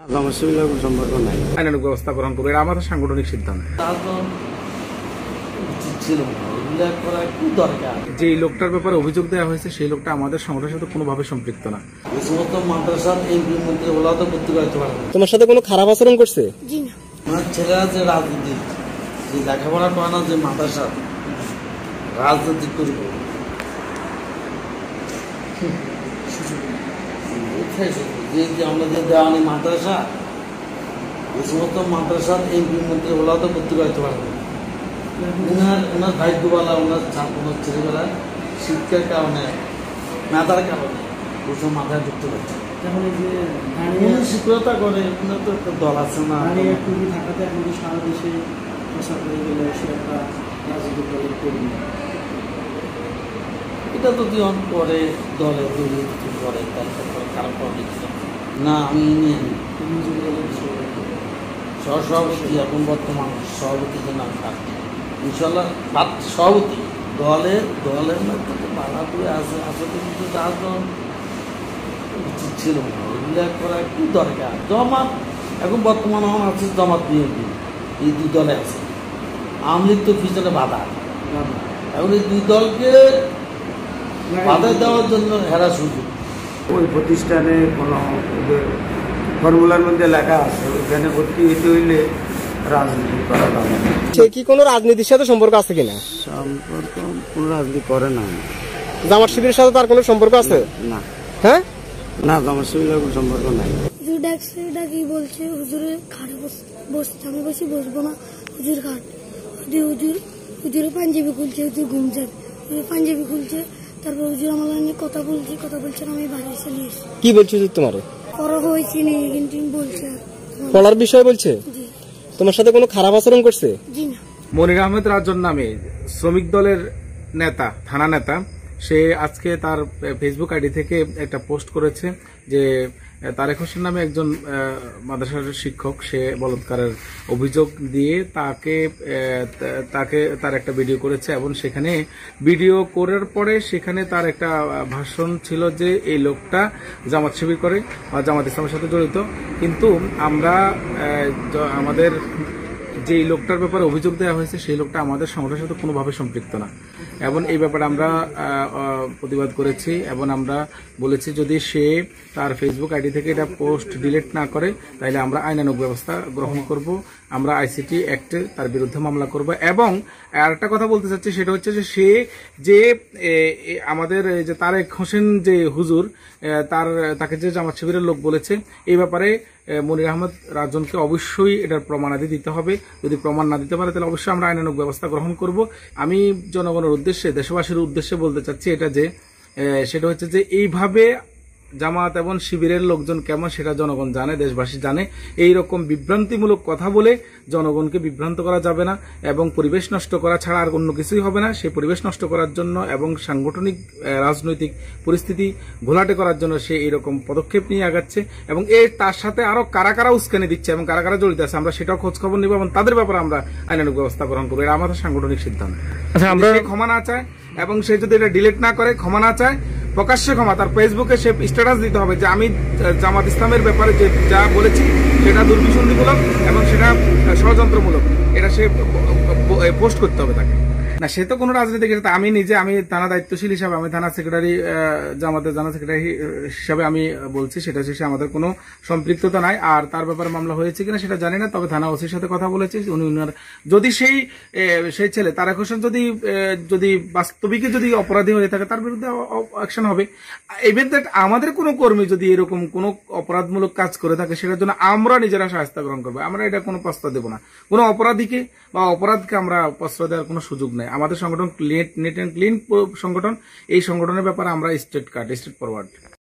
সম্পর্ক নাই, আইনানুগ ব্যবস্থা গ্রহণ করবে, এটা আমাদের সাংগঠনিক সিদ্ধান্ত। যে লোকটার ব্যাপারে অভিযোগ দেওয়া হয়েছে সেই লোকটা আমাদের সংগঠনের সাথে কোনোভাবে সম্পৃক্ত না। তোমার সাথে কোনো খারাপ আচরণ করছে? ছেলেরা যে রাজনীতি যে লেখাপড়া করে না, যে মাদ্রাসা রাজনীতি করবে, যে আমরা যে দেওয়ানি মাদ্রাসা, এই সমস্ত মাদ্রাসার এমপির মধ্যে ওরা তো ভর্তি করতে পারবে। ওনার ভাগ্যবেলা, ওনার ছেলেবেলা শিক্ষার কারণে, মেধার কারণে ওসব মাথায় ঢুকতে পারছে। শিক্ষকতা করে ওনার তো একটা দল আছে না, থাকাতে আমাদের সারা দেশে একটা রাজনৈতিক দলের কর্মী। এটা তো দিন পরে দলে দুর্নীতি করে, তারপর খারাপ করে না। আমি সহসভাপতি, এখন বর্তমান সভাপতিদের নাম থাকবে ইনশাল্লাহ। সভাপতি দলের মধ্যে তো বালাপুরে আছে, আসলে কিন্তু তার উচিত ছিল না। এগুলো করা কি দরকার? জমাত এখন বর্তমান আছে, জমাত বিএনপি, এই দুই দলে আছে। আওয়ামী লীগ তো পিছনে বাধা। এখন এই দুই দলকে বাধা দেওয়ার জন্য হেরা সুযোগ। ওই প্রতিষ্ঠানে কোনো ফর্মুলার মধ্যে লেখা আছে, ওইখানে ভর্তি হইতে হইলে রাজনীতি করা যাবে না। সে কি কোনো রাজনীতির সাথে সম্পর্ক আছে কিনা? সম্পর্ক কোনো রাজনীতি করে না। জামাত শিবিরের সাথে তার কোনো সম্পর্ক আছে? না। হ্যাঁ, না, জামাত শিবিরের কোনো সম্পর্ক নাই। ডাকি বলছে হুজুরের খাটে বসতে, আমি বসে বসবো না, হুজুর খাট। হুজুরে পাঞ্জাবি খুলছে, হুজুর ঘুম যাবে, পাঞ্জাবি খুলছে। তারপর হুজুর আমার নিয়ে কথা বলছেন, আমি বাড়ি চলে এসেছি। কি বলছে হুজুর তোমার? পড়া হয়েছি নি, কিন্তু বলছে পড়ার বিষয় বলছে। জি। তোমার সাথে কোনো খারাপ আচরণ করছে? জি না। মনির আহমেদ রাজন নামে শ্রমিক দলের নেতা, থানা নেতা, সে আজকে তার ফেসবুক আইডি থেকে একটা পোস্ট করেছে যে তারেক হোসেন নামে একজন মাদ্রাসার শিক্ষক, সে বলাৎকারের অভিযোগ দিয়ে তার একটা ভিডিও করেছে, এবং সেখানে ভিডিও করার পরে সেখানে তার একটা ভাষণ ছিল যে এই লোকটা জামাত শিবির করে বা জামাত ইসলামের সাথে জড়িত। কিন্তু আমরা আমাদের যে লোকটার ব্যাপারে অভিযোগ দেওয়া হয়েছে সেই লোকটা আমাদের সংগঠনের সাথে কোনোভাবে সম্পৃক্ত না, এবং এই ব্যাপারে আমরা প্রতিবাদ করেছি, এবং আমরা বলেছি যদি সে তার ফেসবুক আইডি থেকে এটা পোস্ট ডিলিট না করে তাহলে আমরা আইনানুগ ব্যবস্থা গ্রহণ করব, আমরা আইসিটি অ্যাক্টে তার বিরুদ্ধে মামলা করব। এবং আর একটা কথা বলতে চাচ্ছি, সেটা হচ্ছে যে সে যে আমাদের যে তারেক হোসেন যে হুজুর, তাকে যে জামাত শিবিরের লোক বলেছে, এই ব্যাপারে মনির আহমেদ রাজনকে অবশ্যই এটার প্রমাণাদি দিতে হবে। যদি প্রমাণ না দিতে পারে তাহলে অবশ্যই আমরা আইনানুগ ব্যবস্থা গ্রহণ করব। আমি জনগণের উদ্দেশ্যে, দেশবাসীর উদ্দেশ্যে বলতে চাচ্ছি সেটা হচ্ছে যে এইভাবে জামাত এবং শিবিরের লোকজন কেমন সেটা জনগণ জানে, দেশবাসী জানে। এইরকম বিভ্রান্তিমূলক কথা বলে জনগণকে বিভ্রান্ত করা যাবে না, এবং পরিবেশ নষ্ট করা ছাড়া আর অন্য কিছুই হবে না। সেই পরিবেশ নষ্ট করার জন্য এবং সাংগঠনিক রাজনৈতিক পরিস্থিতি ঘোলাটে করার জন্য সে এইরকম পদক্ষেপ নিয়ে আগাচ্ছে, এবং তার সাথে আরো কারা উস্কানি দিচ্ছে এবং কারা জড়িত আছে আমরা সেটাও খোঁজ খবর নিব, এবং তাদের ব্যাপারে আমরা আইনানুগ ব্যবস্থা গ্রহণ করবো। এটা আমাদের সাংগঠনিক সিদ্ধান্ত। আচ্ছা, আমরা ক্ষমা না চায় এবং সে যদি এটা ডিলিট না করে, ক্ষমা না চায়, প্রকাশ্যে ক্ষমা, তার ফেসবুকে সে স্ট্যাটাস দিতে হবে যে আমি জামাত ইসলামের ব্যাপারে যা বলেছি সেটা দুর্বিসন্ধিমূলক এবং সেটা ষড়যন্ত্রমূলক, এটা সে পোস্ট করতে হবে তাকে। না, সে তো কোনো রাজনীতিক, আমি থানা দায়িত্বশীল হিসাবে, আমি থানা সেক্রেটারি, জামাতের থানা সেক্রেটারি হিসাবে আমি বলছি, সেটা শেষে আমাদের কোনো সম্পৃক্ততা নাই। আর তার ব্যাপারে মামলা হয়েছে কিনা সেটা জানি না, তবে থানা ওসির সাথে কথা বলেছি, যদি সেই ছেলে তারেক হোসেন যদি বাস্তবিকে যদি অপরাধী হয়ে থাকে তার বিরুদ্ধে অ্যাকশন হবে। ইভেন দ্যাট আমাদের কোনো কর্মী যদি এরকম কোনো অপরাধমূলক কাজ করে থাকে সেটার জন্য আমরা নিজেরা শাস্তি গ্রহণ করবো। আমরা এটা কোনো প্রশ্রয় দেবো না, কোনো অপরাধীকে বা অপরাধকে আমরা প্রশ্রয় দেওয়ার কোনো সুযোগ নেই। আমাদের সংগঠন নেট অ্যান্ড ক্লিন সংগঠন, এই সংগঠনের ব্যাপারে আমরা স্টেট ফরওয়ার্ড।